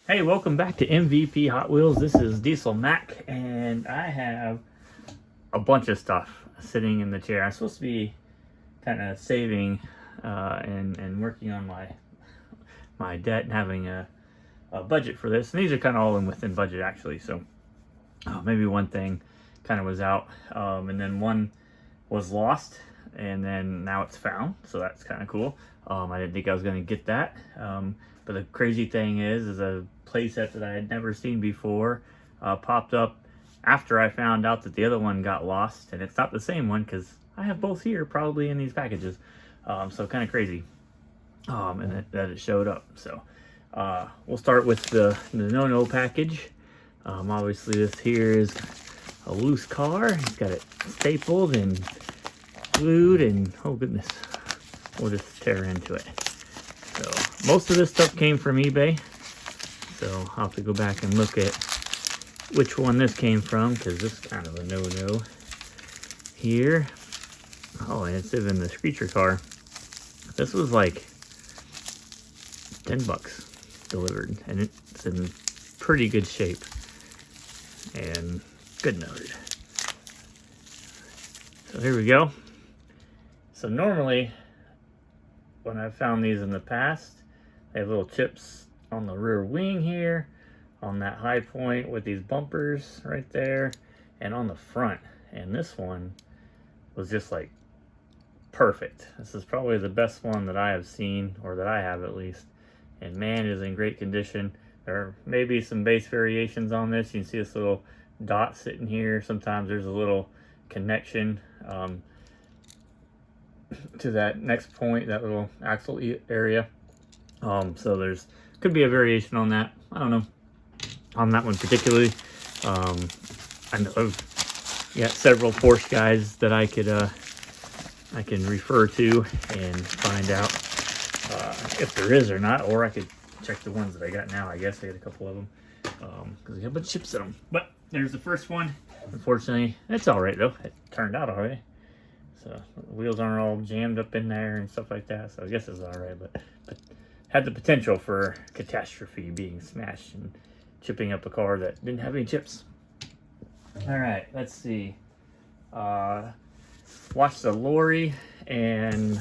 Hey, welcome back to MVP Hot Wheels. This is Diesel Mac, and I have a bunch of stuff sitting in the chair. I'm supposed to be kind of saving and working on my debt and having a budget for this. And these are kind of all within budget, actually. So maybe one thing kind of was out, and then one was lost, and then now it's found. So that's kind of cool. I didn't think I was going to get that. But the crazy thing is a playset that I had never seen before popped up after I found out that the other one got lost, and it's not the same one because I have both here probably in these packages. So kind of crazy, and that it showed up. So we'll start with the no package. Obviously this here is a loose car. It's got it stapled and glued, and oh goodness, we'll just tear into it. So most of this stuff came from eBay, so I'll have to go back and look at which one this came from, because this is kind of a no-no here. Oh, and it's even the Screecher car. This was like 10 bucks delivered, and it's in pretty good shape and good noted. So here we go. So normally, when I've found these in the past, they have little chips on the rear wing here, on that high point with these bumpers right there, and on the front. And this one was just like perfect. This is probably the best one that I have seen, or that I have at least. And man, it is in great condition. There may be some base variations on this. You can see this little dot sitting here. Sometimes there's a little connection to that next point, that little axle area. So there's could be a variation on that. I don't know on that one particularly. I know I've got several Porsche guys that I can refer to and find out if there is or not, or I could check the ones that I got now. I guess I got a couple of them because they have a bunch of chips in them. But there's the first one. Unfortunately, it's all right though. It turned out all right. So the wheels aren't all jammed up in there and stuff like that. So I guess it's all right, but had the potential for catastrophe, being smashed and chipping up a car that didn't have any chips. All right, let's see. Watched the Lori and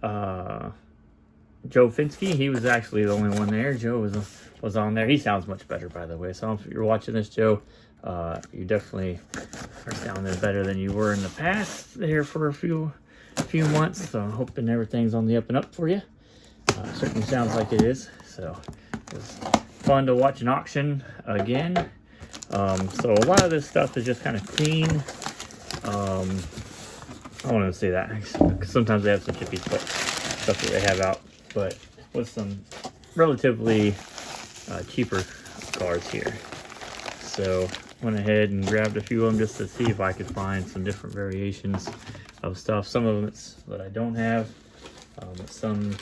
Joe Finsky. He was actually the only one there. Joe was on there. He sounds much better, by the way. So if you're watching this, Joe, you definitely are sounding better than you were in the past there for a few months. So I'm hoping everything's on the up and up for you. Certainly sounds like it is. So it was fun to watch an auction again. So a lot of this stuff is just kind of clean. I want to say that sometimes they have some chippy stuff that they have out, but with some relatively cheaper cars here. So went ahead and grabbed a few of them just to see if I could find some different variations of stuff. Some of them it's that I don't have. Some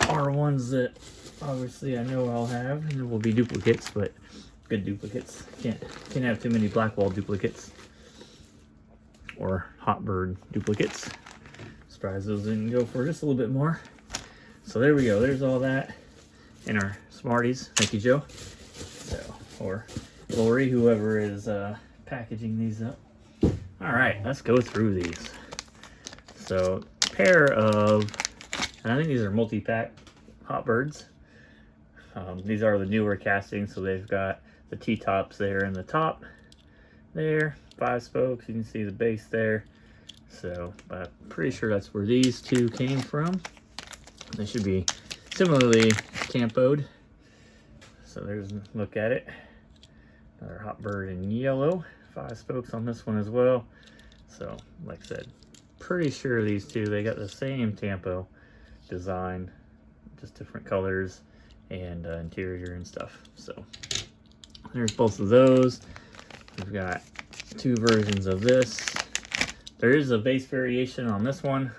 are ones that obviously I know I'll have, and will be duplicates, but good duplicates. Can't have too many Blackwall duplicates or Hotbird duplicates. Surprised those didn't go for just a little bit more. So there we go. There's all that in our Smarties. Thank you, Joe. So, or Lori, whoever is packaging these up. All right, let's go through these. So, pair of, and I think these are multi-pack Hotbirds. These are the newer castings, so they've got the T-tops there in the top there, 5 spokes. You can see the base there. So I'm pretty sure that's where these two came from. They should be similarly tampoed. So there's a look at it. Another Hotbird in yellow, 5 spokes on this one as well. So like I said, pretty sure these two, they got the same tampo design, just different colors and interior and stuff. So there's both of those. We've got 2 versions of this. There is a base variation on this one.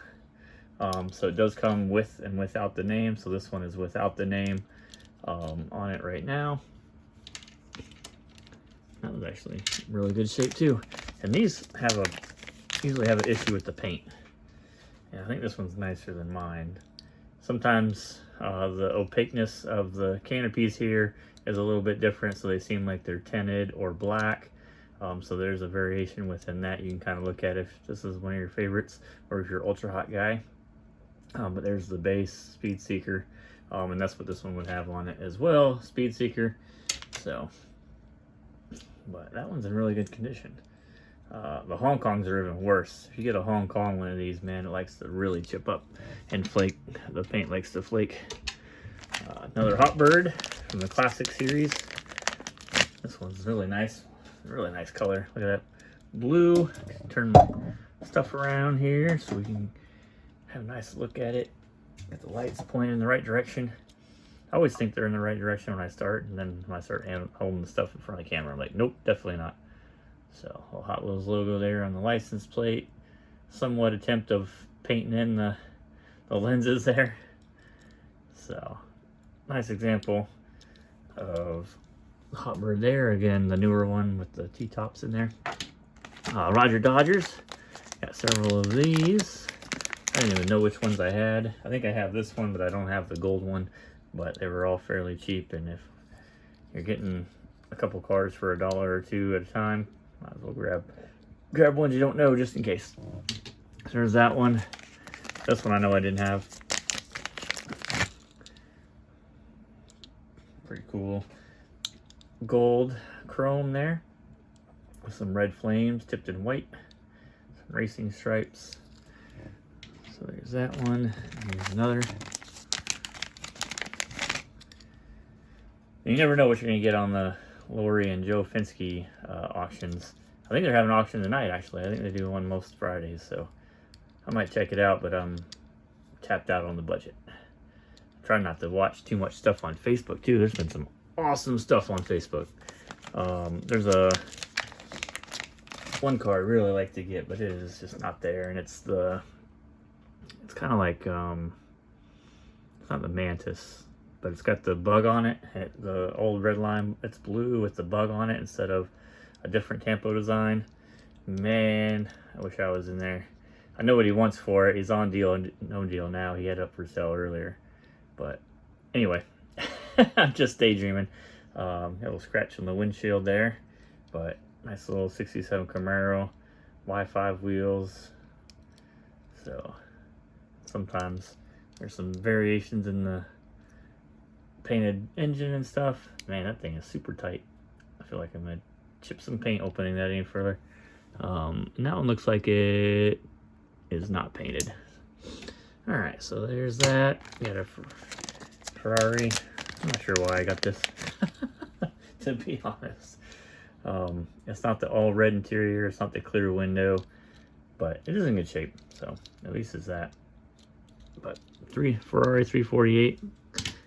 So it does come with and without the name. So this one is without the name on it right now. That was actually really good shape too. And these usually have an issue with the paint. Yeah, I think this one's nicer than mine. Sometimes the opaqueness of the canopies here is a little bit different, so they seem like they're tinted or black. So there's a variation within that. You can kind of look at if this is one of your favorites or if you're ultra hot guy. But there's the base Speed Seeker, and that's what this one would have on it as well, Speed Seeker. So, but that one's in really good condition. The Hong Kongs are even worse. If you get a Hong Kong one of these, man, it likes to really chip up and flake. The paint likes to flake. Another Hot Bird from the Classic series. This one's really nice. Really nice color. Look at that blue. Turn my stuff around here so we can have a nice look at it. Get the lights pointing in the right direction. I always think they're in the right direction when I start, and then when I start holding the stuff in front of the camera, I'm like, nope, definitely not. So, a Hot Wheels logo there on the license plate. Somewhat attempt of painting in the lenses there. So, nice example of Hot Bird there. Again, the newer one with the T-tops in there. Roger Dodgers. Got several of these. I didn't even know which ones I had. I think I have this one, but I don't have the gold one. But they were all fairly cheap, and if you're getting a couple cars for $1 or $2 at a time, might as well grab ones you don't know just in case. So there's that one. This one I know I didn't have. Pretty cool. Gold chrome there with some red flames tipped in white. Some racing stripes. So there's that one. And there's another. You never know what you're going to get on the Lori and Joe Finsky auctions. I think they're having an auction tonight, actually. I think they do one most Fridays, so I might check it out, but I'm tapped out on the budget. Try not to watch too much stuff on Facebook, too. There's been some awesome stuff on Facebook. There's one car I really like to get, but it is just not there, and it's kind of like, it's not the Mantis, but it's got the bug on it. The old red line, it's blue with the bug on it instead of a different Tampo design. Man, I wish I was in there. I know what he wants for it. He's on deal, no deal now. He had up for sale earlier. But anyway, I'm just daydreaming. Got a little scratch on the windshield there. But nice little 67 Camaro, Y5 wheels. So sometimes there's some variations in the painted engine and stuff. Man, that thing is super tight. I feel like I'm gonna chip some paint opening that any further. And that one looks like it is not painted. All right, so there's that. Got a Ferrari. I'm not sure why I got this, to be honest. It's not the all red interior. It's not the clear window, but it is in good shape. So at least it's that. But Ferrari 348.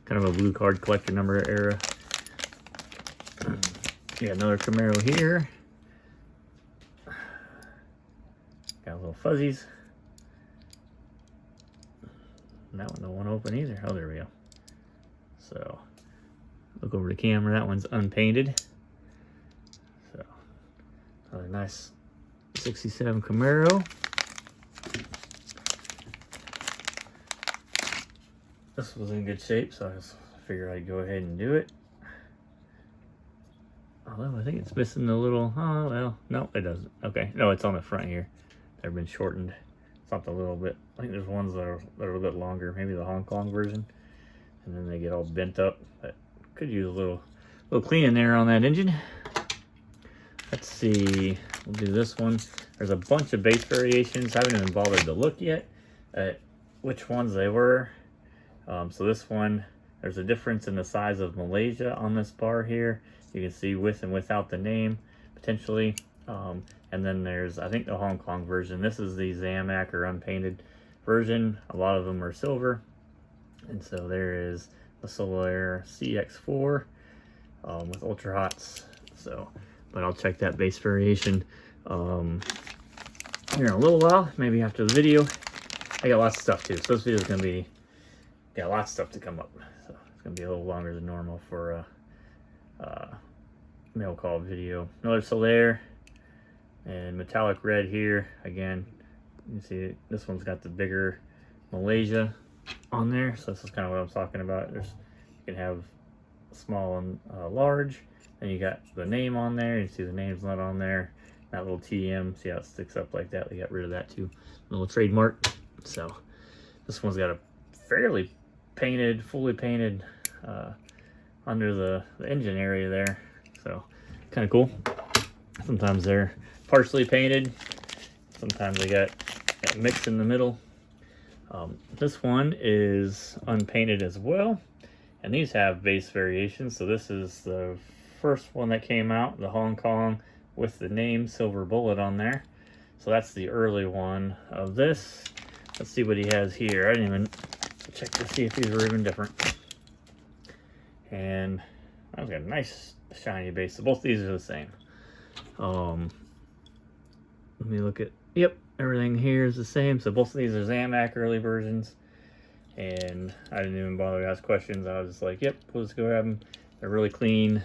Kind of a blue card collector number era. Yeah, another Camaro here. Got little fuzzies. And that one don't want to open either. Oh, there we go. So, look over the camera. That one's unpainted. So, another nice 67 Camaro. This was in good shape, so I just figured I'd go ahead and do it. Although I think it's missing the little, oh, well, no, it doesn't. Okay, no, it's on the front here. They've been shortened. It's not a little bit. I think there's ones that are a little bit longer, maybe the Hong Kong version. And then they get all bent up. But could use a little cleaning there on that engine. Let's see, we'll do this one. There's a bunch of base variations. I haven't even bothered to look yet at which ones they were. So this one, there's a difference in the size of Malaysia on this bar here. You can see with and without the name, potentially. And then there's, I think, the Hong Kong version. This is the Zamac or unpainted version. A lot of them are silver. And so there is the Solar CX4 with Ultra Hots. So, but I'll check that base variation here in a little while, maybe after the video. I got lots of stuff too. So this video is going to be, got lots of stuff to come up. So it's going to be a little longer than normal for a mail call video. Another Solar and metallic red here. Again, you see this one's got the bigger Malaysia on there. So this is kind of what I'm talking about. You can have small and large, and you got the name on there. You see the name's not on there. That little TM, see how it sticks up like that? We got rid of that too. Little trademark. So this one's got a fairly painted, fully painted under the engine area there. So kind of cool. Sometimes they're partially painted. Sometimes they got a mix in the middle. This one is unpainted as well. And these have base variations. So this is the first one that came out, the Hong Kong with the name Silver Bullet on there. So that's the early one of this. Let's see what he has here. I didn't even check to see if these were even different. And I've got a nice shiny base. So both these are the same. Let me look at, yep, everything here is the same. So both of these are Zamac early versions. And I didn't even bother to ask questions. I was just like, yep, we'll just go grab them. They're really clean.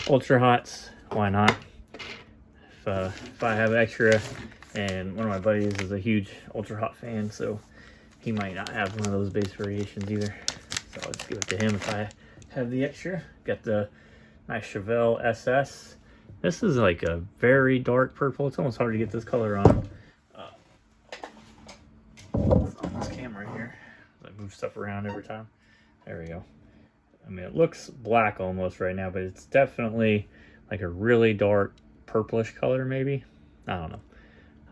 Ultra Hots, why not? If I have extra, and one of my buddies is a huge Ultra Hot fan, so he might not have one of those base variations either. So I'll just give it to him if I have the extra. Got the nice Chevelle SS. This is like a very dark purple. It's almost hard to get this color on. On this camera here. I move stuff around every time. There we go. I mean, it looks black almost right now, but it's definitely like a really dark purplish color, maybe. I don't know.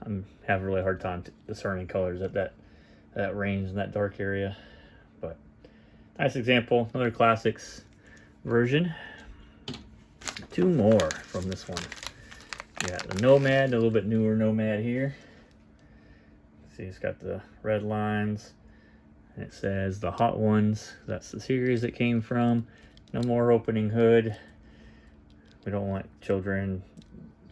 I'm having a really hard time discerning colors at that range in that dark area. But nice example, another classics version. Two more from this one. We got the Nomad, a little bit newer Nomad here. See, it's got the red lines. And it says the Hot Ones. That's the series it came from. No more opening hood. We don't want children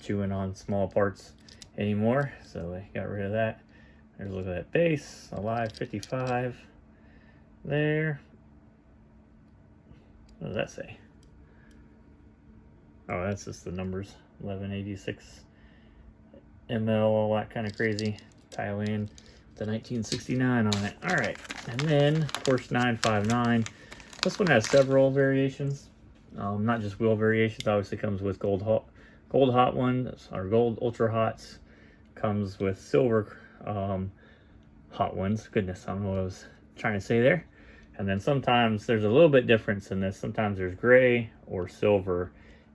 chewing on small parts anymore, so I got rid of that. There's a look at that base. Alive 55 there. What does that say? Oh, that's just the numbers. 1186 ml, all that kind of crazy. Thailand, the 1969 on it. All right, and then Porsche 959. This one has several variations, not just wheel variations. Obviously comes with gold hot ones, or gold ultra hots. Comes with silver hot ones. Goodness, I don't know what I was trying to say there. And then sometimes there's a little bit difference in this. Sometimes there's gray or silver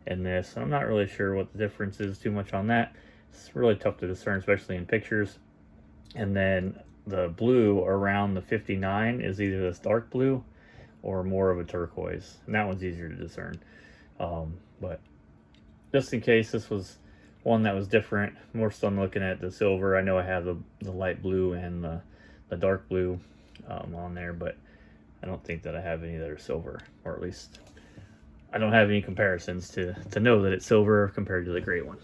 in this. I'm not really sure what the difference is too much on that. It's really tough to discern, especially in pictures. And then the blue around the 59 is either this dark blue or more of a turquoise. And that one's easier to discern. But just in case this was one that was different, more so I'm looking at the silver. I know I have the light blue and the dark blue on there, but I don't think that I have any that are silver, or at least I don't have any comparisons to know that it's silver compared to the gray one.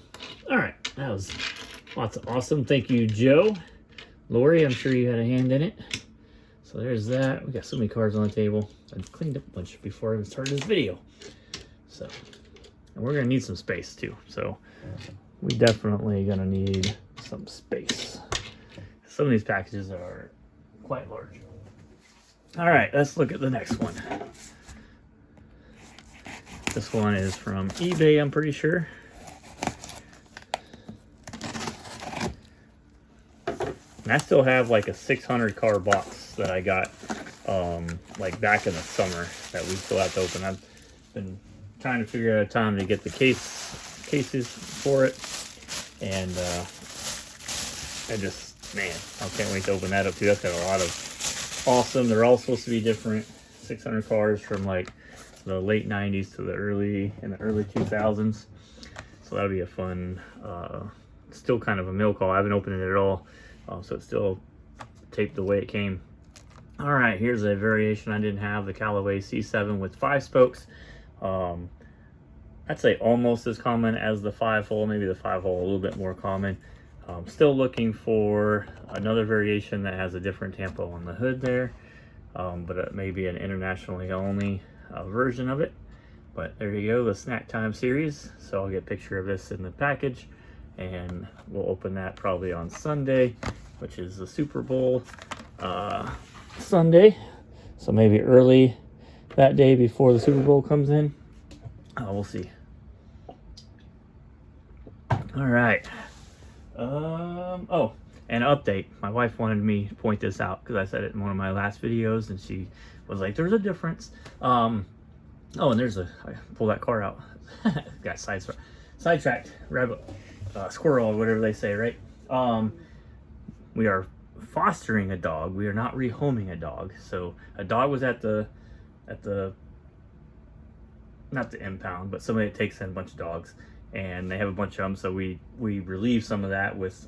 All right, that was lots of awesome. Thank you, Joe. Lori, I'm sure you had a hand in it. So there's that. We got so many cards on the table. I cleaned up a bunch before I even started this video. So, and we're gonna need some space too. So we definitely gonna need some space. Some of these packages are quite large. All right, let's look at the next one. This one is from eBay, I'm pretty sure. And I still have like a 600 car box that I got like back in the summer that we still have to open. I've been trying to figure out a time to get the cases for it. And I just, man, I can't wait to open that up too. That's got a lot of awesome. They're all supposed to be different 600 cars from like the late 90s to the early 2000s. So that'll be a fun, still kind of a mill call. I haven't opened it at all. So it's still taped the way it came. All right, here's a variation I didn't have, the Callaway C7 with 5 spokes. I'd say almost as common as the 5-hole, maybe the 5-hole a little bit more common. Still looking for another variation that has a different tampo on the hood there, but it may be an internationally only version of it. But there you go, the Snack Time series. So I'll get a picture of this in the package, and we'll open that probably on Sunday, which is the Super Bowl. Sunday, so maybe early that day before the Super Bowl comes in. We'll see. All right. Oh, and an update. My wife wanted me to point this out because I said it in one of my last videos, and she was like, "There's a difference." Oh, and I pull that car out. Got sidetracked. Rabbit, squirrel, or whatever they say, right? We are fostering a dog. We are not rehoming a dog. So a dog was at the not the impound, but somebody that takes in a bunch of dogs, and they have a bunch of them. So we relieve some of that with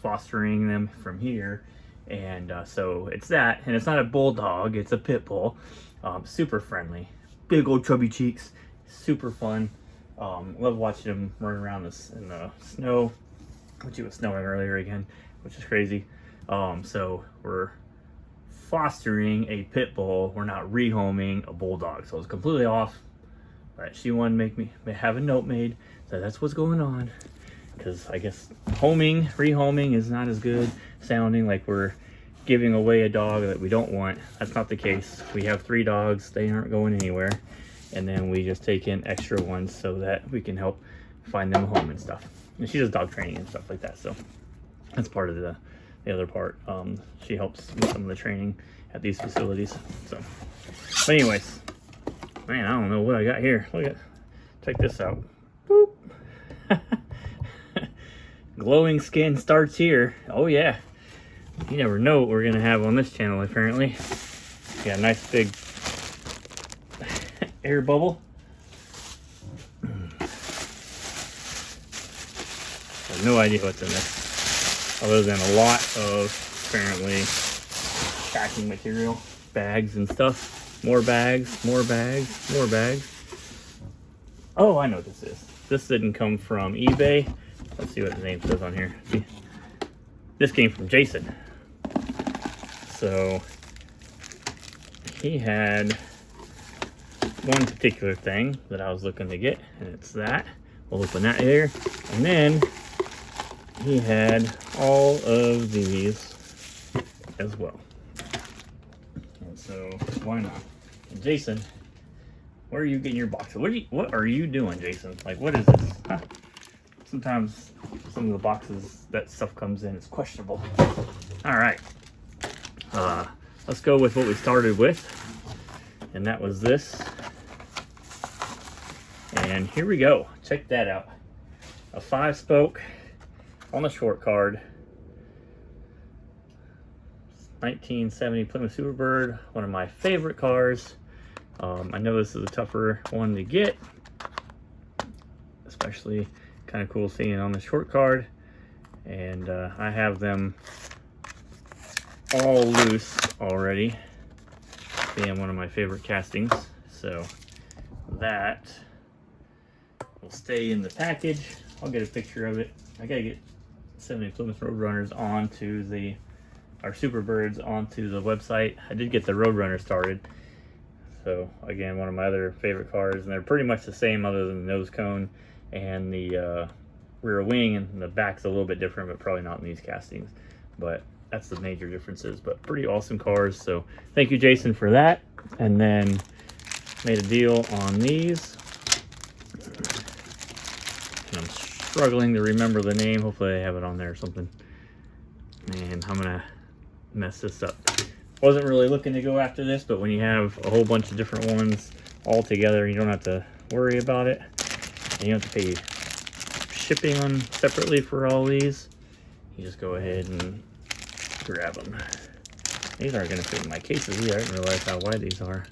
fostering them from here, and so it's that, and it's not a bulldog, it's a pit bull. Super friendly, big old chubby cheeks, super fun. Love watching him run around in the snow, which it was snowing earlier again, which is crazy. So we're fostering a pit bull. We're not rehoming a bulldog. So it's completely off. But she wanted to make me have a note made that that's what's going on. Because I guess rehoming is not as good sounding, like we're giving away a dog that we don't want. That's not the case. We have 3 dogs. They aren't going anywhere. And then we just take in extra ones so that we can help find them a home and stuff. And she does dog training and stuff like that. So that's part of the other part. She helps with some of the training at these facilities. So, but anyways, man, I don't know what I got here. Check this out. Boop. Glowing skin starts here. Oh yeah. You never know what we're gonna have on this channel, apparently. Got a nice big air bubble. I have no idea what's in this, other than a lot of, apparently, packing material, bags and stuff. More bags, more bags, more bags. Oh, I know what this is. This didn't come from eBay. Let's see what the name says on here. See? This came from Jason. So he had one particular thing that I was looking to get, and it's that. We'll open that here. And then he had all of these as well. And so why not? And Jason, where are you getting your boxes? What are you doing, Jason? Like, what is this? Huh? Sometimes some of the boxes that stuff comes in is questionable. All right. Let's go with what we started with. And that was this. And here we go. Check that out. A 5-spoke on the short card. 1970 Plymouth Superbird, one of my favorite cars. I know this is a tougher one to get, especially kind of cool seeing it on the short card. And I have them all loose already, being one of my favorite castings. So that will stay in the package. I'll get a picture of it. I gotta get 70 Plymouth Roadrunners onto our Superbirds onto the website. I did get the Roadrunner started. So again, one of my other favorite cars, and they're pretty much the same other than the nose cone and the rear wing, and the back's a little bit different, but probably not in these castings. But that's the major differences, but pretty awesome cars. So thank you, Jason, for that. And then made a deal on these. And I'm struggling to remember the name. Hopefully I have it on there or something. Man, I'm gonna mess this up. Wasn't really looking to go after this, but when you have a whole bunch of different ones all together, you don't have to worry about it. And you don't have to pay shipping on separately for all these. You just go ahead and grab them. These aren't going to fit in my cases either. I didn't realize how wide these are.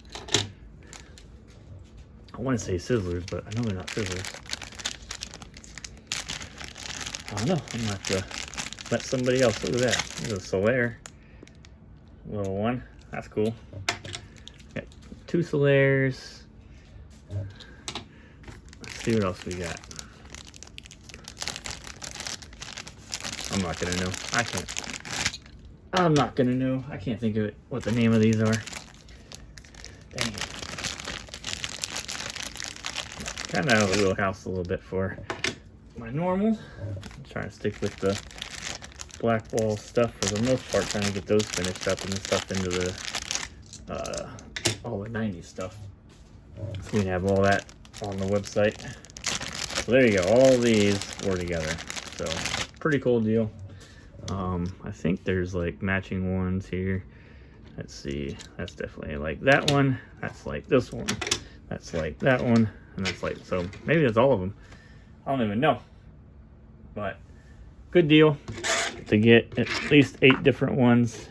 I want to say Sizzlers, but I know they're not Sizzlers. I don't know. I'm going to have to let somebody else. Look at that. There's a Solaire. Little one. That's cool. Got 2 Solaires. Let's see what else we got. I'm not going to know. I'm not going to know. I can't think of it, what the name of these are. Dang it. Kind of out of the wheelhouse a little bit for my normal. I'm trying to stick with the black wall stuff for the most part, trying to get those finished up and the stuff into the all the 90s stuff. So we can have all that on the website. So there you go, all these were together. So pretty cool deal. I think there's like matching ones here. Let's see, that's definitely like that one, that's like this one, that's like that one, and that's like, so maybe that's all of them. I don't even know. But good deal to get at least 8 different ones.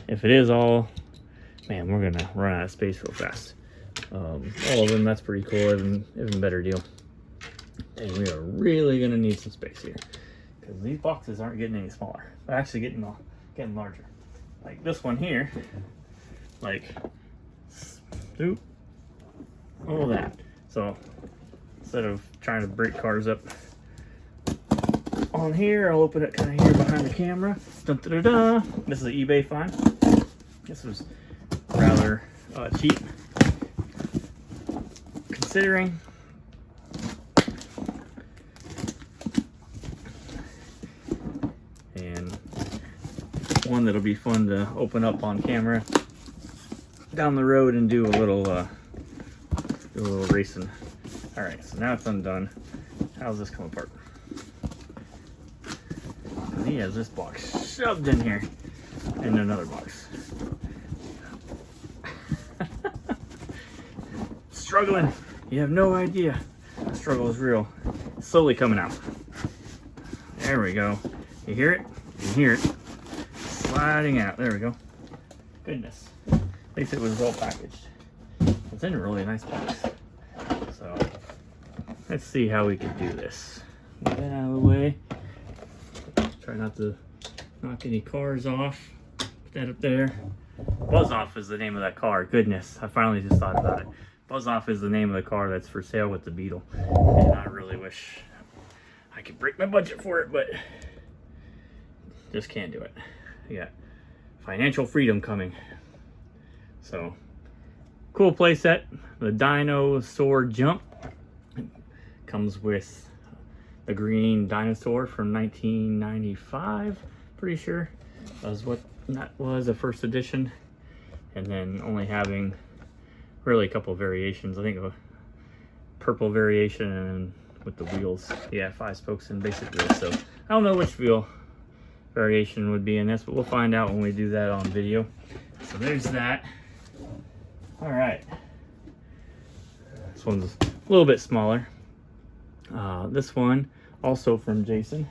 If it is all, man, we're gonna run out of space real fast. All of them, that's pretty cool. Even better deal. And we are really gonna need some space here because these boxes aren't getting any smaller. They're actually getting larger. Like this one here, like, oop, all that. So instead of trying to break cars up on here, I'll open it kind of here behind the camera. Dun, da, da, da. This is an eBay find. This was rather cheap, considering. And one that'll be fun to open up on camera down the road and do a little racing. All right, so now it's undone. How's this come apart? He has this box shoved in here and another box. Struggling. You have no idea. The struggle is real. It's slowly coming out. There we go. You hear it? You hear it. Sliding out. There we go. Goodness. At least it was well packaged. It's in a really nice box. So let's see how we can do this. Move that out of the way. Try not to knock any cars off. Put that up there. Buzz Off is the name of that car. Goodness, I finally just thought about it. Buzz Off is the name of the car that's for sale with the Beetle. And I really wish I could break my budget for it, but just can't do it. I got financial freedom coming. So, cool playset. The Dinosaur Jump. It comes with the green dinosaur from 1995, pretty sure. That was the first edition. And then only having really a couple of variations. I think a purple variation and with the wheels. Yeah, 5 spokes and basic wheels. So I don't know which wheel variation would be in this, but we'll find out when we do that on video. So there's that. All right. This one's a little bit smaller. This one also from Jason.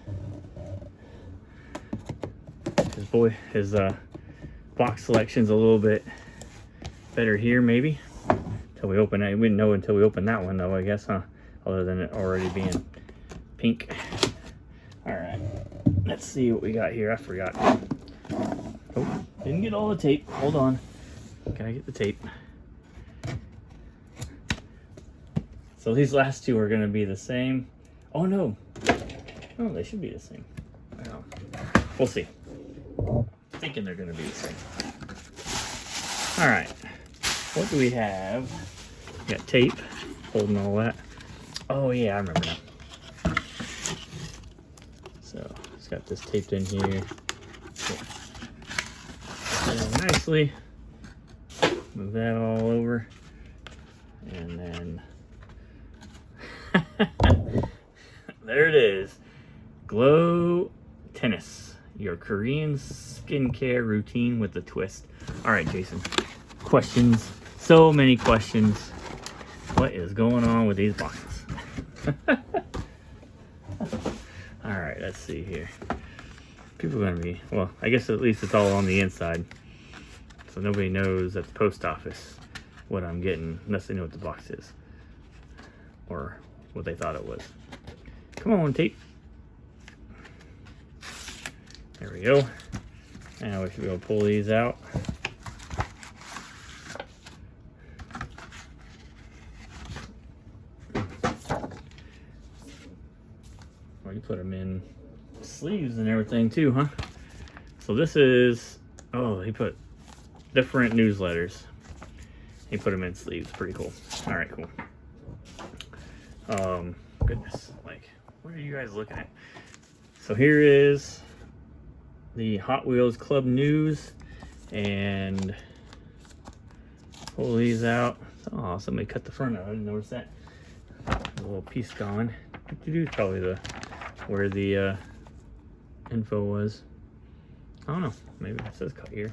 His box selection's a little bit better here, maybe. Until we open it, we didn't know until we opened that one, though, I guess, huh? Other than it already being pink. All right, let's see what we got here. I forgot. Oh, didn't get all the tape. Hold on. Can I get the tape? So these last two are going to be the same. Oh no. Oh, they should be the same. Well, we'll see. Thinking they're going to be the same. All right. What do we have? We got tape holding all that. Oh yeah, I remember now. So it's got this taped in here. And nicely. Move that all over. And then there it is. Glow Tennis, your Korean skincare routine with a twist. All right, Jason. Questions. So many questions. What is going on with these boxes? All right, let's see here. People are gonna be, well, I guess at least it's all on the inside. So nobody knows at the post office what I'm getting unless they know what the box is. Or what they thought it was. Come on, tape. There we go. Now we should be able to pull these out. Well, you put them in sleeves and everything too, huh? So this is, oh, he put different newsletters. He put them in sleeves. Pretty cool. All right, cool. Goodness, like, what are you guys looking at? So here is the Hot Wheels Club News and pull these out. Oh, somebody cut the front out. I didn't notice that. A little piece gone. Probably where the info was. I don't know. Maybe it says cut here.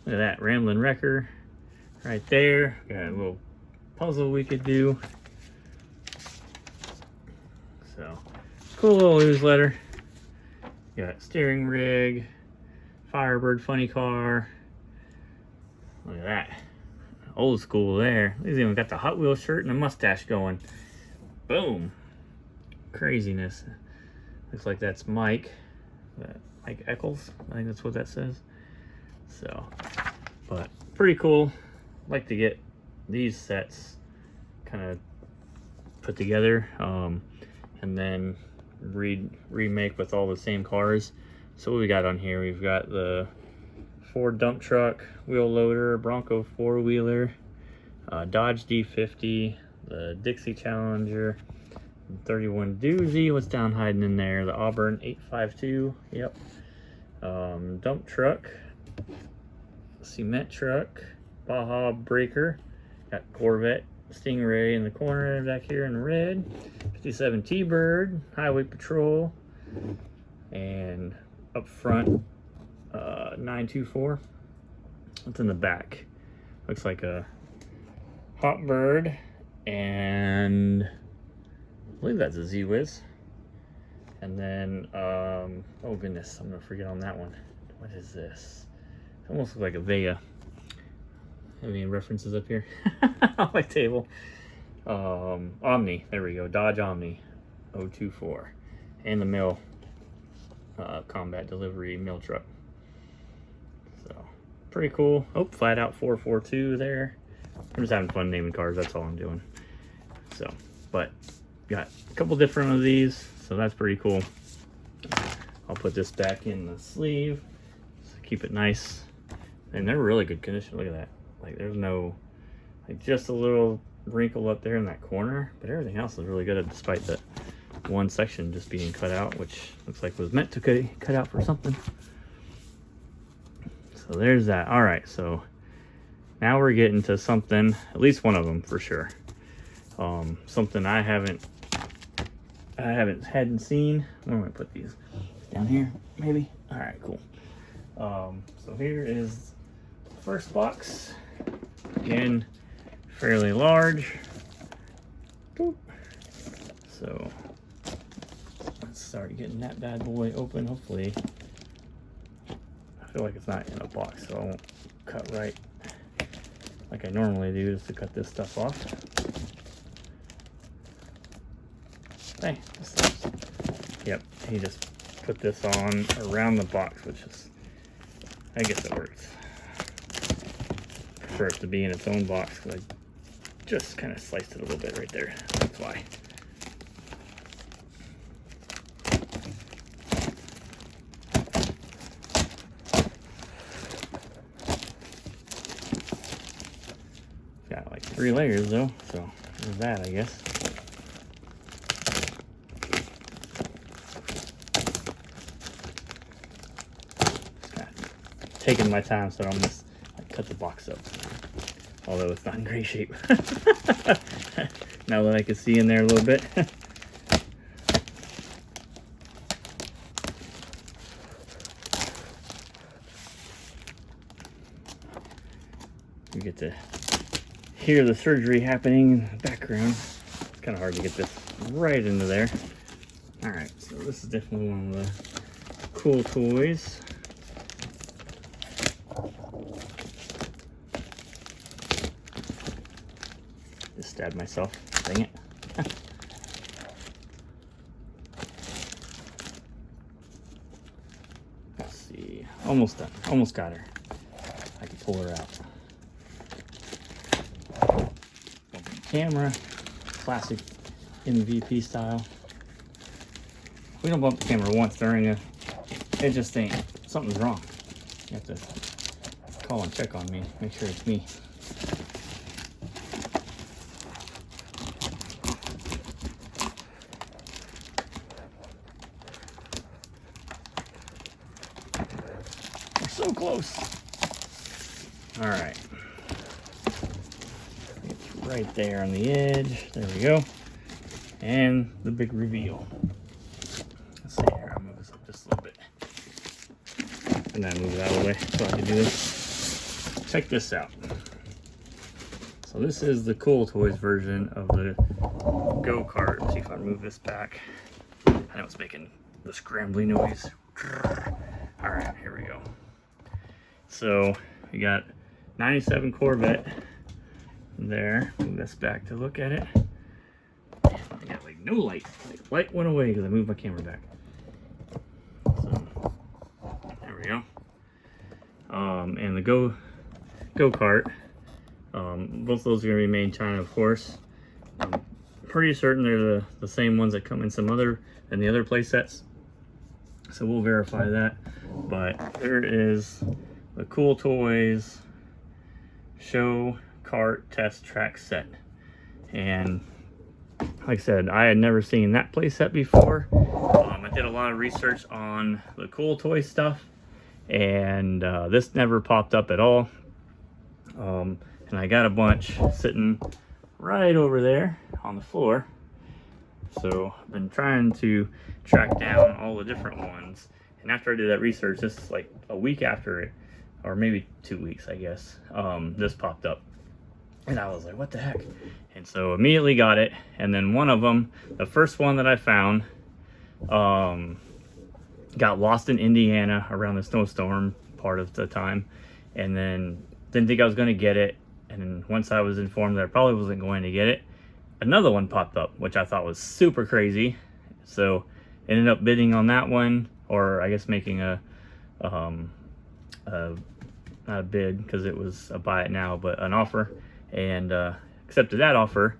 Look at that. Ramblin' Wrecker right there. Got a little puzzle we could do. So, cool little newsletter. Got steering rig, Firebird funny car. Look at that. Old school there. He's even got the Hot Wheels shirt and a mustache going. Boom. Craziness. Looks like that's Mike. Mike Eccles. I think that's what that says. So, but pretty cool. Like to get these sets kind of put together. And then remake with all the same cars. So what we got on here, we've got the Ford dump truck, wheel loader, Bronco four-wheeler, Dodge D50, the Dixie Challenger, 31 Doozy, what's down hiding in there, the Auburn 852, yep, dump truck, cement truck, Baja Breaker, got Corvette Stingray in the corner back here in red, 57 T-Bird, Highway Patrol, and up front 924. What's in the back? Looks like a Hot Bird, and I believe that's a Z-Wiz. And then oh goodness, I'm gonna forget on that one. What is this? It almost looks like a Vega. Have any references up here on my table? Omni, there we go, Dodge Omni 024, and the mill combat delivery mill truck. So pretty cool. Oh, flat out 442 there. I'm just having fun naming cars, that's all I'm doing. So, but got a couple different of these, so that's pretty cool. I'll put this back in the sleeve, so keep it nice. And they're really good condition. Look at that. Like there's no, like just a little wrinkle up there in that corner, but everything else is really good despite that one section just being cut out, which looks like was meant to cut out for something. So there's that. All right, so now we're getting to something, at least one of them for sure. Something I hadn't seen. Where am I put these? Down here, maybe? All right, cool. So here is the first box. Again, fairly large. Boop. So let's start getting that bad boy open. Hopefully, I feel like it's not in a box, so I won't cut right like I normally do, just to cut this stuff off. Hey, yep, he just put this on around the box, which is, I guess it works. Prefer it to be in its own box because I just kind of sliced it a little bit right there. That's why. Got like 3 layers though, so there's that, I guess. Taking my time, so I'm just like, cut the box up, although it's not in great shape. Now that I can see in there a little bit. You get to hear the surgery happening in the background. It's kind of hard to get this right into there. All right, so this is definitely one of the cool toys. Just stabbed myself. Dang it. Let's see. Almost done. Almost got her. I can pull her out. Camera. Classic MVP style. If we don't bump the camera once during a, it just ain't, something's wrong. You have to call and check on me. Make sure it's me. so close. All right. It's right there on the edge. There we go. And the big reveal. Let's see here. I'll move this up just a little bit. And then move it out of the way so I can do this. Check this out. So this is the Cool Toys version of the go-kart. Let's see if I move this back. I know it's making the scrambly noise. All right, here we go. So we got 97 Corvette there. Move this back to look at it. I got like no light. Like, light went away because I moved my camera back. So there we go. And the go-kart. Both of those are gonna be made in China, of course. I'm pretty certain they're the same ones that come in some other and the other play sets. So we'll verify that. But there is the Cool Toys Show Kart Test Track Set. And like I said, I had never seen that play set before. I did a lot of research on the Cool Toy stuff, and this never popped up at all. And I got a bunch sitting right over there on the floor. So I've been trying to track down all the different ones. And after I did that research, this is like a week after it, or maybe 2 weeks, I guess, this popped up. And I was like, what the heck? And so immediately got it. And then one of them, the first one that I found, got lost in Indiana around the snowstorm part of the time. And then didn't think I was going to get it. And then once I was informed that I probably wasn't going to get it, another one popped up, which I thought was super crazy. So ended up bidding on that one, or I guess making not a bid because it was a buy it now, but an offer, and accepted that offer.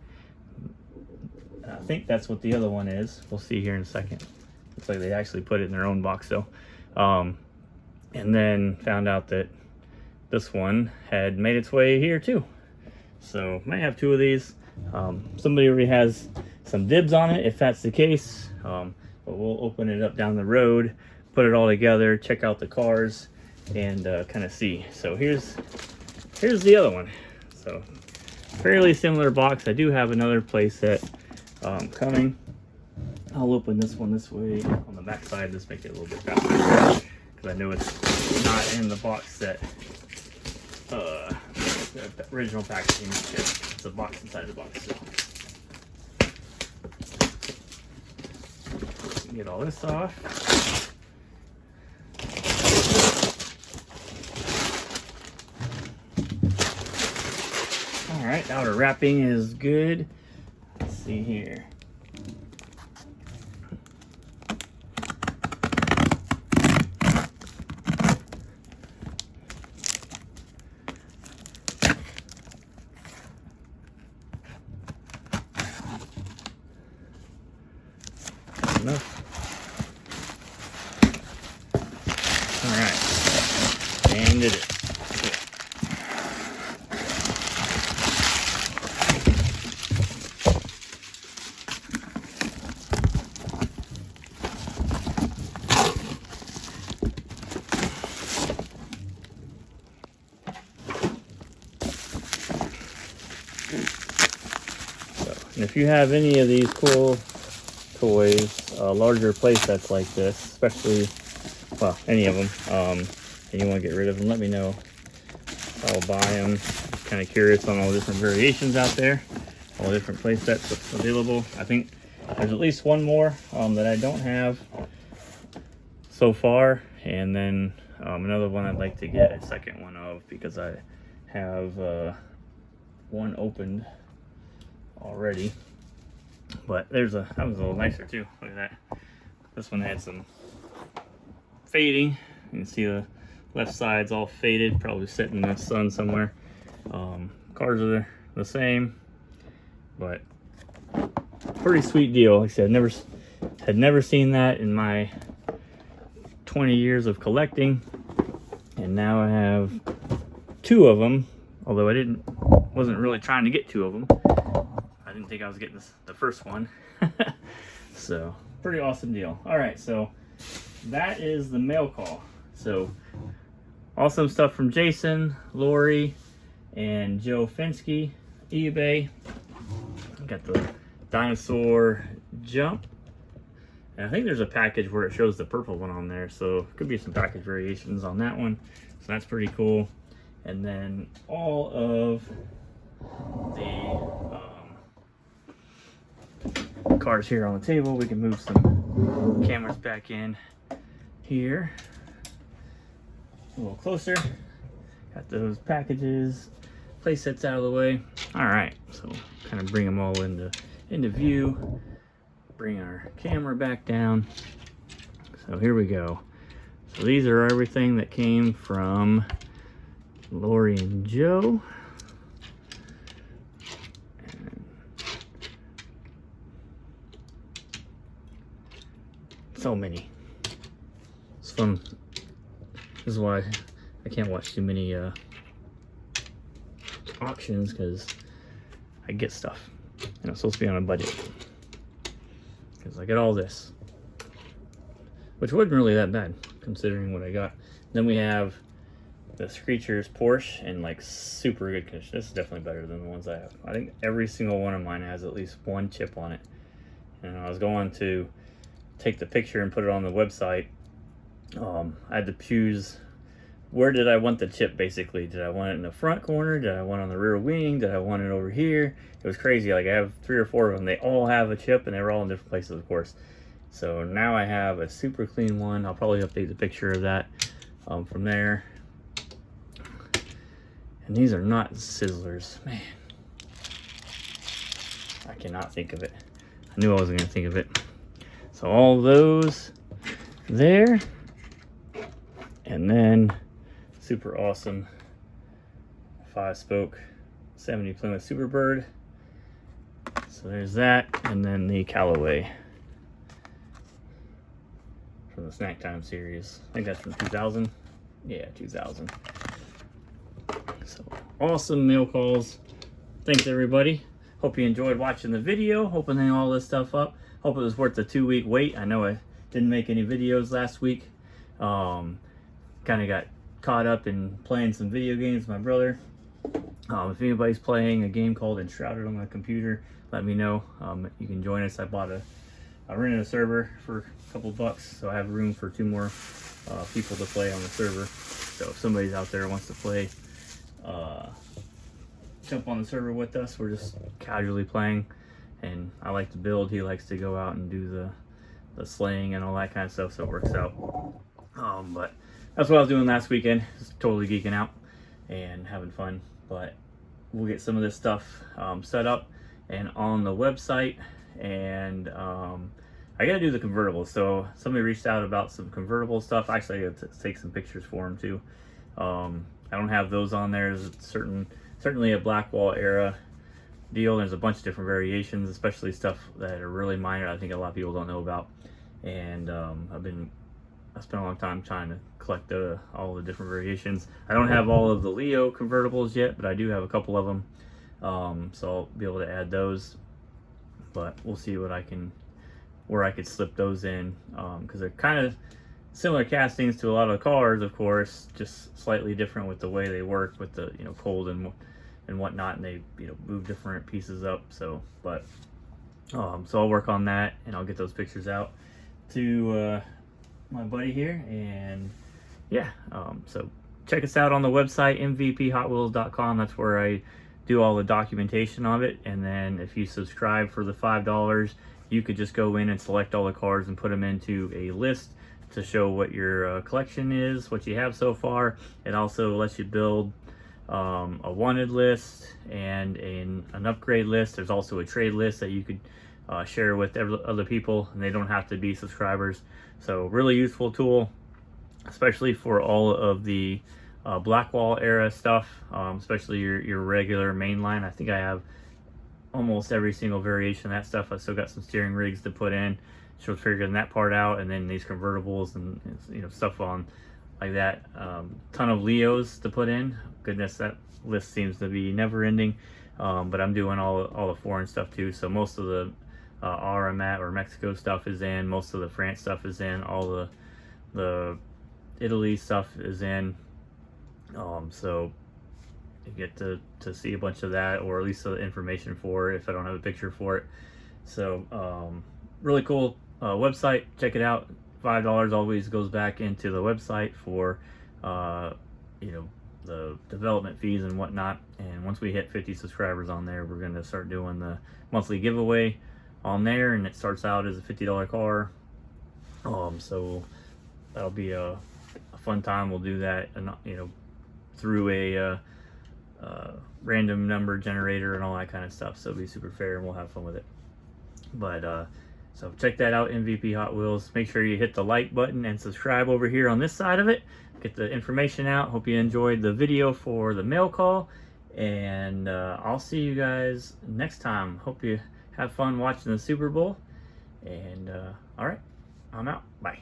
I think that's what the other one is. We'll see here in a second. Looks like they actually put it in their own box though. And then found out that this one had made its way here too. So might have two of these. Somebody already has some dibs on it if that's the case. But we'll open it up down the road, put it all together, check out the cars, and kind of see. So here's the other one. So fairly similar box. I do have another play set coming. I'll open this one this way on the back side. Just make it a little bit faster because I know it's not in the box set. The original packaging. It's a box inside the box. So get all this off. All right, outer wrapping is good. Let's see here. Enough. All right, and did it. And if you have any of these cool toys, larger play sets like this, especially, well, any of them, and you want to get rid of them, let me know. I'll buy them. Kind of curious on all the different variations out there, all the different play sets available. I think there's at least one more that I don't have so far, and then another one I'd like to get a second one of because I have one opened already. But that was a little nicer too. Look at that. This one had some fading. You can see the left side's all faded, probably sitting in the sun somewhere. Cars are the same, but pretty sweet deal. Like I said, had never seen that in my 20 years of collecting, and now I have two of them. Although I wasn't really trying to get two of them. I didn't think I was getting the first one. So pretty awesome deal. All right, so that is the mail call. So awesome stuff from Jason, Lori, and Joe Fensky, eBay. Got the dinosaur jump. And I think there's a package where it shows the purple one on there, so could be some package variations on that one. So that's pretty cool. And then all of the cars here on the table. We can move some cameras back in here a little closer. Got those packages, play sets out of the way. All right, so kind of bring them all into view. Bring our camera back down. So here we go. So these are everything that came from Lori and Joe. And so many. It's fun. This is why I can't watch too many auctions, because I get stuff and it's supposed to be on a budget. Because I got all this, which wasn't really that bad considering what I got. Then we have the Screechers Porsche in like super good condition. This is definitely better than the ones I have. I think every single one of mine has at least one chip on it. And I was going to take the picture and put it on the website. I had to choose, where did I want the chip basically? Did I want it in the front corner? Did I want it on the rear wing? Did I want it over here? It was crazy. Like I have 3 or 4 of them. They all have a chip and they're all in different places, of course. So now I have a super clean one. I'll probably update the picture of that from there. And these are not sizzlers, man. I cannot think of it. I knew I wasn't gonna think of it. So all those there, and then super awesome 5-spoke 70 Plymouth Superbird. So there's that, and then the Callaway from the Snack Time series. I think that's from 2000. Yeah, 2000. So awesome mail calls. Thanks everybody. Hope you enjoyed watching the video. Opening all this stuff up. Hope it was worth the 2-week wait. I know I didn't make any videos last week. Kind of got caught up in playing some video games with my brother. If anybody's playing a game called Enshrouded on my computer, let me know. You can join us. I rented a server for a couple bucks, so I have room for 2 more people to play on the server. So if somebody's out there wants to play, jump on the server with us. We're just casually playing, and I like to build. He likes to go out and do the slaying and all that kind of stuff, so it works out. But that's what I was doing last weekend. Just totally geeking out and having fun. But we'll get some of this stuff set up and on the website. And I gotta do the convertibles. So somebody reached out about some convertible stuff. Actually, I got to take some pictures for them too. I don't have those on there. There's certainly a Blackwall era deal. There's a bunch of different variations, especially stuff that are really minor. I think a lot of people don't know about. And I spent a long time trying to collect all the different variations. I don't have all of the Leo convertibles yet, but I do have a couple of them. So I'll be able to add those. But we'll see where I could slip those in, because they're kind of similar castings to a lot of the cars, of course, just slightly different with the way they work with the cold and whatnot, and they move different pieces up. So, but so I'll work on that, and I'll get those pictures out to my buddy here, and yeah. So check us out on the website mvphotwheels.com. That's where I do all the documentation of it. And then if you subscribe for the $5, you could just go in and select all the cars and put them into a list to show what your collection is, what you have so far. It also lets you build a wanted list and an upgrade list. There's also a trade list that you could share with other people, and they don't have to be subscribers. So really useful tool, especially for all of the Blackwall era stuff, especially your regular mainline. I think I have almost every single variation of that stuff. I still got some steering rigs to put in, so figuring that part out, and then these convertibles and stuff on like that. Ton of Leos to put in. Goodness, that list seems to be never ending. But I'm doing all the foreign stuff too. So most of the RMAT or Mexico stuff is in. Most of the France stuff is in. All the Italy stuff is in. So you get to see a bunch of that, or at least the information for it if I don't have a picture for it. So really cool website. Check it out. $5 always goes back into the website for you know, the development fees and whatnot. And once we hit 50 subscribers on there, we're going to start doing the monthly giveaway on there, and it starts out as a $50 car. So that'll be a fun time. We'll do that, and you know, through a random number generator and all that kind of stuff. So it'll be super fair, and we'll have fun with it. But so check that out, MVP Hot Wheels. Make sure you hit the like button and subscribe over here on this side of it. Get the information out. Hope you enjoyed the video for the mail call, and I'll see you guys next time. Hope you have fun watching the Super Bowl. And all right, I'm out. Bye.